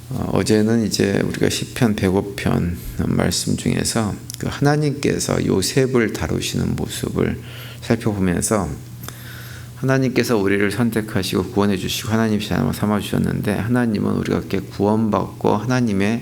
어제는 이제 우리가 시편 105편 말씀 중에서 그 하나님께서 요셉을 다루시는 모습을 살펴보면서 하나님께서 우리를 선택하시고 구원해 주시고 하나님 자녀로 삼아 주셨는데, 하나님은 우리가 이렇게 구원받고 하나님의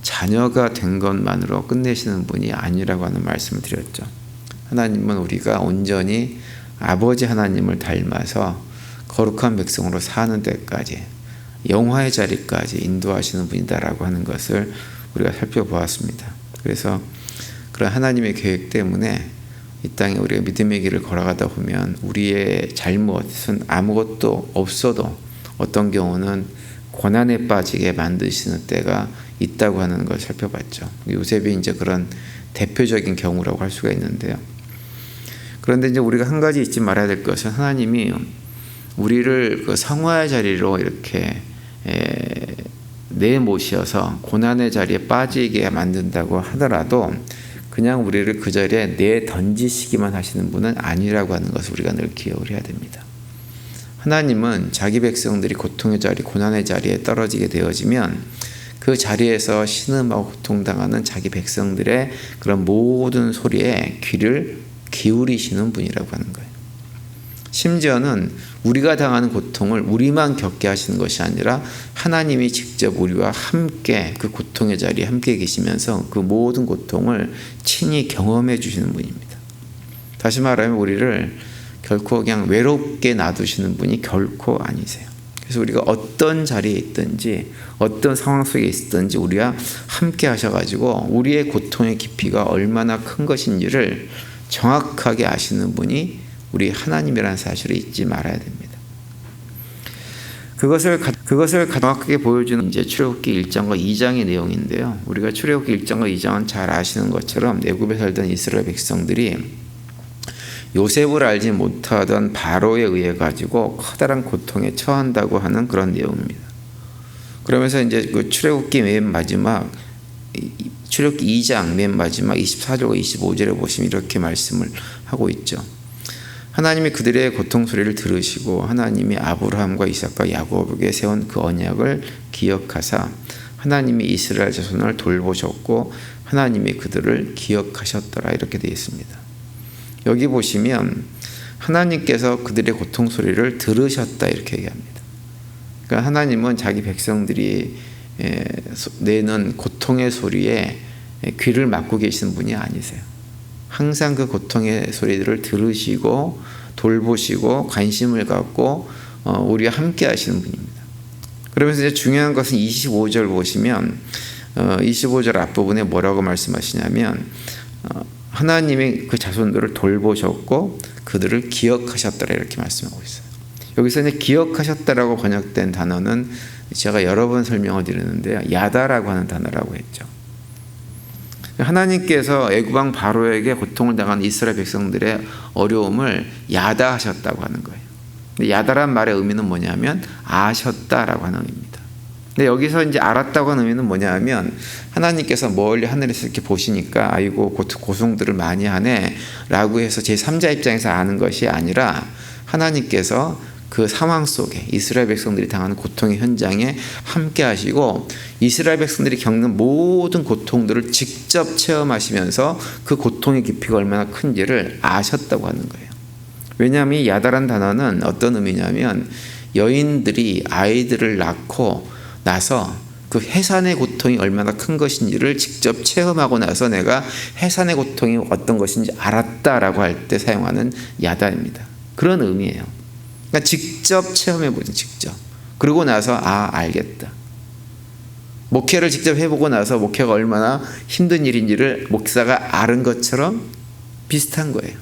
자녀가 된 것만으로 끝내시는 분이 아니라고 하는 말씀을 드렸죠. 하나님은 우리가 온전히 아버지 하나님을 닮아서 거룩한 백성으로 사는 데까지, 영화의 자리까지 인도하시는 분이다라고 하는 것을 우리가 살펴보았습니다. 그래서 그런 하나님의 계획 때문에 이 땅에 우리가 믿음의 길을 걸어가다 보면 우리의 잘못은 아무것도 없어도 어떤 경우는 고난에 빠지게 만드시는 때가 있다고 하는 걸 살펴봤죠. 요셉이 이제 그런 대표적인 경우라고 할 수가 있는데요. 그런데 이제 우리가 한 가지 잊지 말아야 될 것은, 하나님이 우리를 그 성화의 자리로 이렇게 내모셔서 고난의 자리에 빠지게 만든다고 하더라도 그냥 우리를 그 자리에 내던지시기만 하시는 분은 아니라고 하는 것을 우리가 늘 기억을 해야 됩니다. 하나님은 자기 백성들이 고통의 자리, 고난의 자리에 떨어지게 되어지면 그 자리에서 신음하고 고통당하는 자기 백성들의 그런 모든 소리에 귀를 기울이시는 분이라고 하는 거예요. 심지어는 우리가 당하는 고통을 우리만 겪게 하시는 것이 아니라 하나님이 직접 우리와 함께 그 고통의 자리에 함께 계시면서 그 모든 고통을 친히 경험해 주시는 분입니다. 다시 말하면 우리를 결코 그냥 외롭게 놔두시는 분이 결코 아니세요. 그래서 우리가 어떤 자리에 있든지 어떤 상황 속에 있든지 우리와 함께 하셔가지고 우리의 고통의 깊이가 얼마나 큰 것인지를 정확하게 아시는 분이 우리 하나님이라는 사실을 잊지 말아야 됩니다. 그것을 정확하게 보여주는 이제 출애굽기 1장과 2장의 내용인데요. 우리가 출애굽기 1장과 2장은 잘 아시는 것처럼 애굽에 살던 이스라엘 백성들이 요셉을 알지 못하던 바로에 의해 가지고 커다란 고통에 처한다고 하는 그런 내용입니다. 그러면서 이제 그 출애굽기 맨 마지막, 출애굽기 2장 맨 마지막 24절과 25절에 보시면 이렇게 말씀을 하고 있죠. 하나님이 그들의 고통 소리를 들으시고 하나님이 아브라함과 이삭과 야곱에게 세운 그 언약을 기억하사 하나님이 이스라엘 자손을 돌보셨고 하나님이 그들을 기억하셨더라, 이렇게 되어 있습니다. 여기 보시면 하나님께서 그들의 고통 소리를 들으셨다, 이렇게 얘기합니다. 그러니까 하나님은 자기 백성들이 내는 고통의 소리에 귀를 막고 계시는 분이 아니세요. 항상 그 고통의 소리들을 들으시고 돌보시고 관심을 갖고 우리와 함께 하시는 분입니다. 그러면서 이제 중요한 것은 25절 보시면 25절 앞부분에 뭐라고 말씀하시냐면 하나님이 그 자손들을 돌보셨고 그들을 기억하셨더라, 이렇게 말씀하고 있어요. 여기서 이제 기억하셨다라고 번역된 단어는 제가 여러 번 설명을 드렸는데요, 야다라고 하는 단어라고 했죠. 하나님께서 애굽왕 바로에게 고통을 당한 이스라엘 백성들의 어려움을 야다하셨다고 하는 거예요. 근데 야다란 말의 의미는 뭐냐면 아셨다라고 하는 의미입니다. 근데 여기서 이제 알았다고 하는 의미는 뭐냐면 하나님께서 멀리 하늘에서 이렇게 보시니까 아이고 고통들을 많이 하네라고 해서 제3자 입장에서 아는 것이 아니라 하나님께서 그 상황 속에 이스라엘 백성들이 당하는 고통의 현장에 함께 하시고 이스라엘 백성들이 겪는 모든 고통들을 직접 체험하시면서 그 고통의 깊이가 얼마나 큰지를 아셨다고 하는 거예요. 왜냐하면 이 야다란 단어는 어떤 의미냐면 여인들이 아이들을 낳고 나서 그 해산의 고통이 얼마나 큰 것인지를 직접 체험하고 나서 내가 해산의 고통이 어떤 것인지 알았다라고 할 때 사용하는 야다입니다. 그런 의미예요. 그러니까 직접 체험해보죠, 직접. 그러고 나서 알겠다. 목회를 직접 해보고 나서 목회가 얼마나 힘든 일인지를 목사가 아는 것처럼 비슷한 거예요.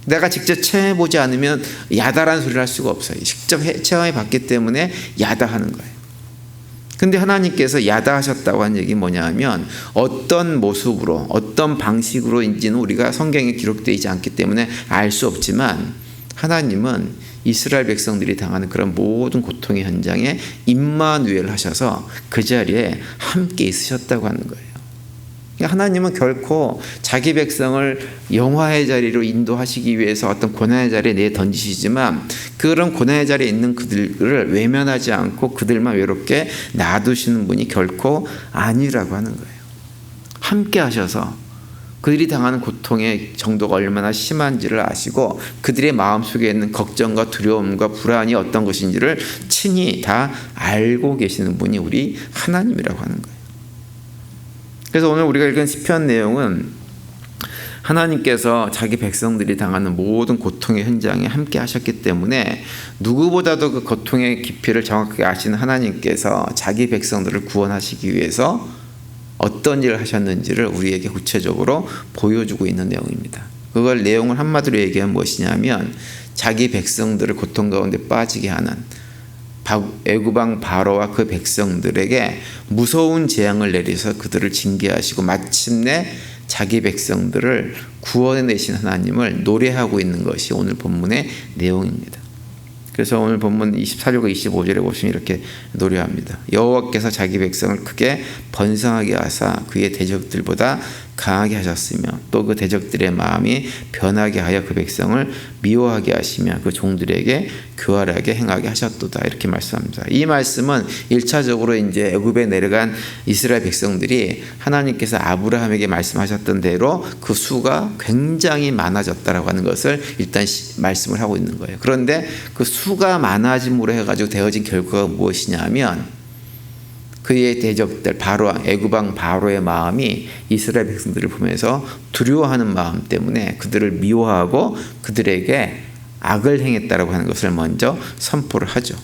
내가 직접 체험해보지 않으면 야다라는 소리를 할 수가 없어요. 직접 체험해봤기 때문에 야다하는 거예요. 근데 하나님께서 야다하셨다고 한 얘기 뭐냐면 어떤 모습으로 어떤 방식으로인지는 우리가 성경에 기록되어 있지 않기 때문에 알 수 없지만 하나님은 이스라엘 백성들이 당하는 그런 모든 고통의 현장에 임마누엘 하셔서 그 자리에 함께 있으셨다고 하는 거예요. 하나님은 결코 자기 백성을 영화의 자리로 인도하시기 위해서 어떤 고난의 자리에 내던지시지만 그런 고난의 자리에 있는 그들을 외면하지 않고 그들만 외롭게 놔두시는 분이 결코 아니라고 하는 거예요. 함께 하셔서 그들이 당하는 고통의 정도가 얼마나 심한지를 아시고 그들의 마음속에 있는 걱정과 두려움과 불안이 어떤 것인지를 친히 다 알고 계시는 분이 우리 하나님이라고 하는 거예요. 그래서 오늘 우리가 읽은 시편 내용은 하나님께서 자기 백성들이 당하는 모든 고통의 현장에 함께 하셨기 때문에 누구보다도 그 고통의 깊이를 정확하게 아시는 하나님께서 자기 백성들을 구원하시기 위해서 어떤 일을 하셨는지를 우리에게 구체적으로 보여주고 있는 내용입니다. 그걸 내용을 한마디로 얘기하면 무엇이냐면 자기 백성들을 고통 가운데 빠지게 하는 애굽 왕 바로와 그 백성들에게 무서운 재앙을 내리셔서 그들을 징계하시고 마침내 자기 백성들을 구원해내신 하나님을 노래하고 있는 것이 오늘 본문의 내용입니다. 그래서 오늘 본문 24절과 25절에 보시면 이렇게 노래합니다. 여호와께서 자기 백성을 크게 번성하게 하사 그의 대적들보다 강하게 하셨으며 또 그 대적들의 마음이 변하게 하여 그 백성을 미워하게 하시며 그 종들에게 교활하게 행하게 하셨도다. 이렇게 말씀합니다. 이 말씀은 1차적으로 이제 애굽에 내려간 이스라엘 백성들이 하나님께서 아브라함에게 말씀하셨던 대로 그 수가 굉장히 많아졌다라고 하는 것을 일단 말씀을 하고 있는 거예요. 그런데 그 수가 많아짐으로 해가지고 되어진 결과가 무엇이냐면 그의 대적들 애굽 왕 바로의 마음이 이스라엘 백성들을 보면서 두려워하는 마음 때문에 그들을 미워하고 그들에게 악을 행했다라고 하는 것을 먼저 선포를 하죠.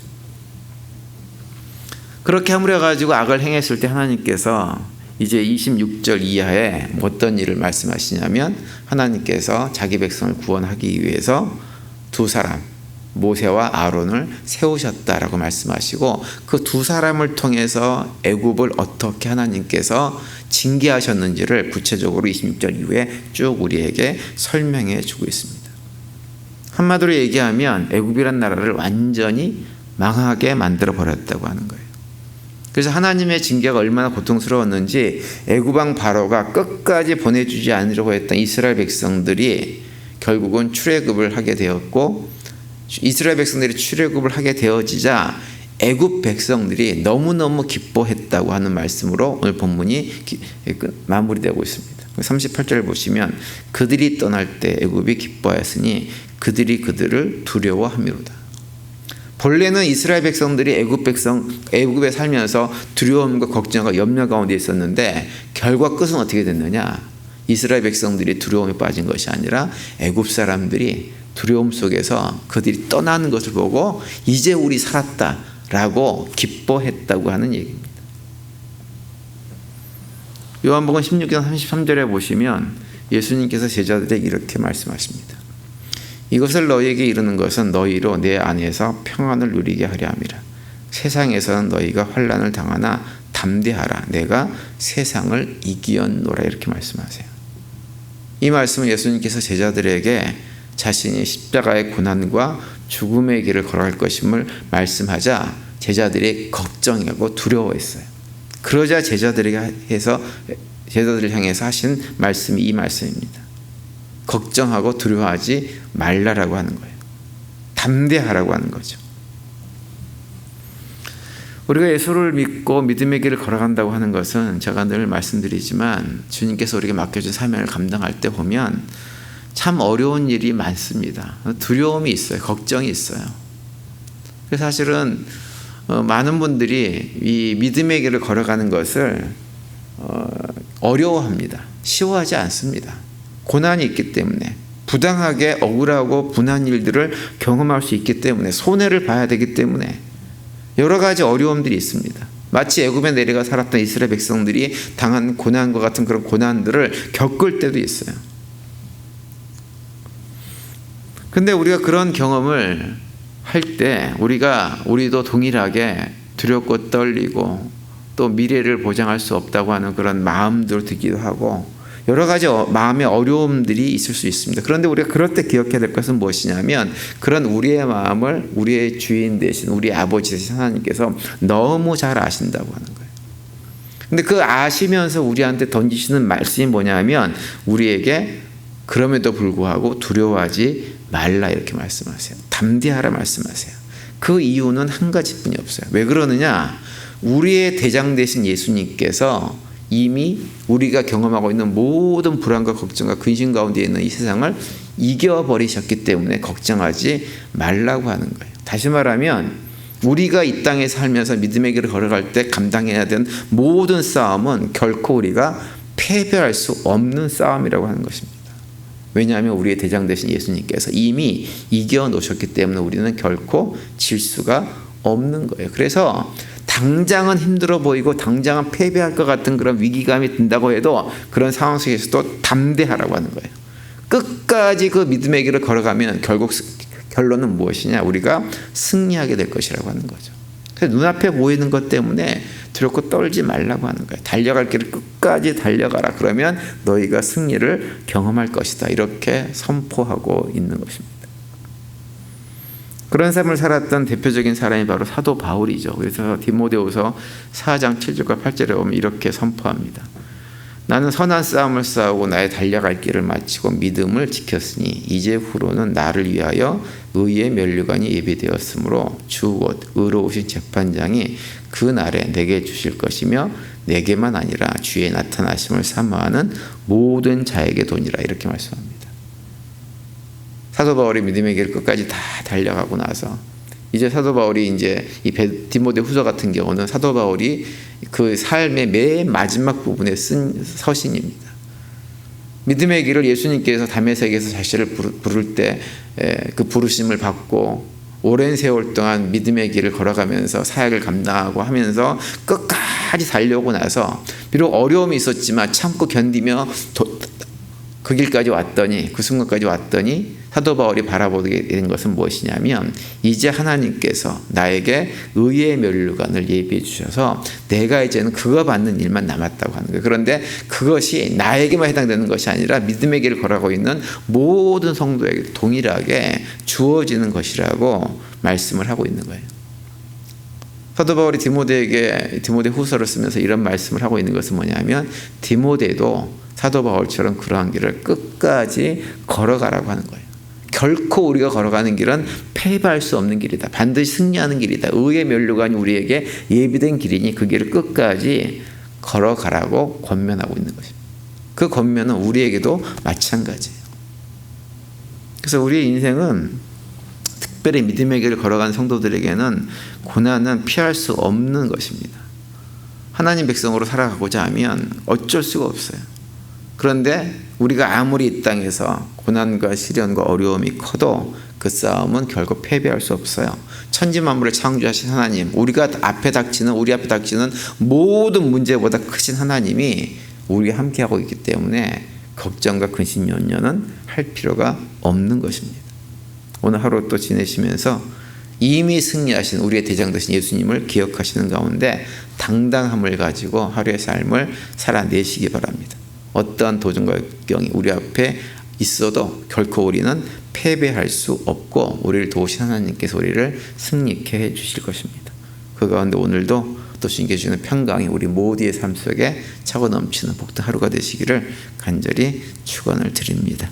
그렇게 함으로 해가지고 악을 행했을 때 하나님께서 이제 26절 이하에 어떤 일을 말씀하시냐면 하나님께서 자기 백성을 구원하기 위해서 두 사람 모세와 아론을 세우셨다라고 말씀하시고 그 두 사람을 통해서 애굽을 어떻게 하나님께서 징계하셨는지를 구체적으로 26절 이후에 쭉 우리에게 설명해 주고 있습니다. 한마디로 얘기하면 애굽이란 나라를 완전히 망하게 만들어 버렸다고 하는 거예요. 그래서 하나님의 징계가 얼마나 고통스러웠는지 애굽 왕 바로가 끝까지 보내주지 않으려고 했던 이스라엘 백성들이 결국은 출애굽을 하게 되었고 이스라엘 백성들이 출애굽을 하게 되어지자 애굽 백성들이 너무너무 기뻐했다고 하는 말씀으로 오늘 본문이 마무리되고 있습니다. 38절 보시면 그들이 떠날 때 애굽이 기뻐하였으니 그들이 그들을 두려워함이로다. 본래는 이스라엘 백성들이 애굽에 살면서 두려움과 걱정과 염려 가운데 있었는데 결과 끝은 어떻게 됐느냐? 이스라엘 백성들이 두려움에 빠진 것이 아니라 애굽 사람들이 두려움 속에서 그들이 떠나는 것을 보고 이제 우리 살았다라고 기뻐했다고 하는 얘기입니다. 요한복음 16장 33절에 보시면 예수님께서 제자들에게 이렇게 말씀하십니다. 이것을 너희에게 이르는 것은 너희로 내 안에서 평안을 누리게 하려 함이라. 세상에서는 너희가 환난을 당하나 담대하라. 내가 세상을 이기었노라. 이렇게 말씀하세요. 이 말씀은 예수님께서 제자들에게 자신이 십자가의 고난과 죽음의 길을 걸어갈 것임을 말씀하자 제자들이 걱정하고 두려워했어요. 그러자 제자들을 향해서 하신 말씀이 이 말씀입니다. 걱정하고 두려워하지 말라라고 하는 거예요. 담대하라고 하는 거죠. 우리가 예수를 믿고 믿음의 길을 걸어간다고 하는 것은 제가 늘 말씀드리지만 주님께서 우리에게 맡겨준 사명을 감당할 때 보면 참 어려운 일이 많습니다. 두려움이 있어요. 걱정이 있어요. 그래서 사실은 많은 분들이 이 믿음의 길을 걸어가는 것을 어려워합니다. 쉬워하지 않습니다. 고난이 있기 때문에 부당하게 억울하고 분한 일들을 경험할 수 있기 때문에 손해를 봐야 되기 때문에 여러 가지 어려움들이 있습니다. 마치 애굽에 내려가 살았던 이스라엘 백성들이 당한 고난과 같은 그런 고난들을 겪을 때도 있어요. 근데 우리가 그런 경험을 할 때 우리도 동일하게 두렵고 떨리고 또 미래를 보장할 수 없다고 하는 그런 마음도 들기도 하고 여러 가지 마음의 어려움들이 있을 수 있습니다. 그런데 우리가 그럴 때 기억해야 될 것은 무엇이냐면 그런 우리의 마음을 우리의 주인 되신 우리 아버지 되신 하나님께서 너무 잘 아신다고 하는 거예요. 근데 그 아시면서 우리한테 던지시는 말씀이 뭐냐면 우리에게 그럼에도 불구하고 두려워하지 말라 이렇게 말씀하세요. 담대하라 말씀하세요. 그 이유는 한 가지뿐이 없어요. 왜 그러느냐? 우리의 대장 되신 예수님께서 이미 우리가 경험하고 있는 모든 불안과 걱정과 근심 가운데 있는 이 세상을 이겨버리셨기 때문에 걱정하지 말라고 하는 거예요. 다시 말하면 우리가 이 땅에 살면서 믿음의 길을 걸어갈 때 감당해야 되는 모든 싸움은 결코 우리가 패배할 수 없는 싸움이라고 하는 것입니다. 왜냐하면 우리의 대장 되신 예수님께서 이미 이겨놓으셨기 때문에 우리는 결코 질 수가 없는 거예요. 그래서 당장은 힘들어 보이고 당장은 패배할 것 같은 그런 위기감이 든다고 해도 그런 상황 속에서도 담대하라고 하는 거예요. 끝까지 그 믿음의 길을 걸어가면 결국 결론은 무엇이냐? 우리가 승리하게 될 것이라고 하는 거죠. 그래서 눈앞에 보이는 것 때문에 두렵고 떨지 말라고 하는 거예요. 달려갈 길을 끝까지 달려가라. 그러면 너희가 승리를 경험할 것이다. 이렇게 선포하고 있는 것입니다. 그런 삶을 살았던 대표적인 사람이 바로 사도 바울이죠. 그래서 디모데후서 4장 7절과 8절에 보면 이렇게 선포합니다. 나는 선한 싸움을 싸우고 나의 달려갈 길을 마치고 믿음을 지켰으니 이제후로는 나를 위하여 의의 면류관이 예비되었으므로 주 곧 의로우신 재판장이 그 날에 내게 주실 것이며 내게만 아니라 주의 나타나심을 사모하는 모든 자에게 도니라 이렇게 말씀합니다. 사도 바울이 믿음의 길 끝까지 다 달려가고 나서 이제 사도 바울이 이제 이 디모데후서 같은 경우는 사도 바울이 그 삶의 맨 마지막 부분에 쓴 서신입니다. 믿음의 길을 예수님께서 담에색에서 자신을 부를 때 그 부르심을 받고 오랜 세월 동안 믿음의 길을 걸어가면서 사역을 감당하고 하면서 끝까지 달려오고 나서 비록 어려움이 있었지만 참고 견디며 그 길까지 왔더니 그 순간까지 왔더니 사도 바울이 바라보게 된 것은 무엇이냐면 이제 하나님께서 나에게 의의 면류관을 예비해 주셔서 내가 이제는 그거 받는 일만 남았다고 하는 거예요. 그런데 그것이 나에게만 해당되는 것이 아니라 믿음의 길을 걸어가고 있는 모든 성도에게 동일하게 주어지는 것이라고 말씀을 하고 있는 거예요. 사도 바울이 디모데 후서를 쓰면서 이런 말씀을 하고 있는 것은 뭐냐면 디모데도 사도 바울처럼 그러한 길을 끝까지 걸어가라고 하는 거예요. 결코 우리가 걸어가는 길은 패배할 수 없는 길이다. 반드시 승리하는 길이다. 의의 면류관이 우리에게 예비된 길이니 그 길을 끝까지 걸어가라고 권면하고 있는 것입니다. 그 권면은 우리에게도 마찬가지예요. 그래서 우리의 인생은 특별히 믿음의 길을 걸어가는 성도들에게는 고난은 피할 수 없는 것입니다. 하나님 백성으로 살아가고자 하면 어쩔 수가 없어요. 그런데 우리가 아무리 이 땅에서 고난과 시련과 어려움이 커도 그 싸움은 결국 패배할 수 없어요. 천지 만물을 창조하신 하나님, 우리 앞에 닥치는 모든 문제보다 크신 하나님이 우리와 함께하고 있기 때문에 걱정과 근심 연연은 할 필요가 없는 것입니다. 오늘 하루 또 지내시면서 이미 승리하신 우리의 대장 되신 예수님을 기억하시는 가운데 당당함을 가지고 하루의 삶을 살아내시기 바랍니다. 어떠한 도전과 역경이 우리 앞에 있어도 결코 우리는 패배할 수 없고 우리를 도우신 하나님께서 우리를 승리케 해주실 것입니다. 그 가운데 오늘도 또 주님께 주시는 평강이 우리 모두의 삶 속에 차고 넘치는 복된 하루가 되시기를 간절히 축원을 드립니다.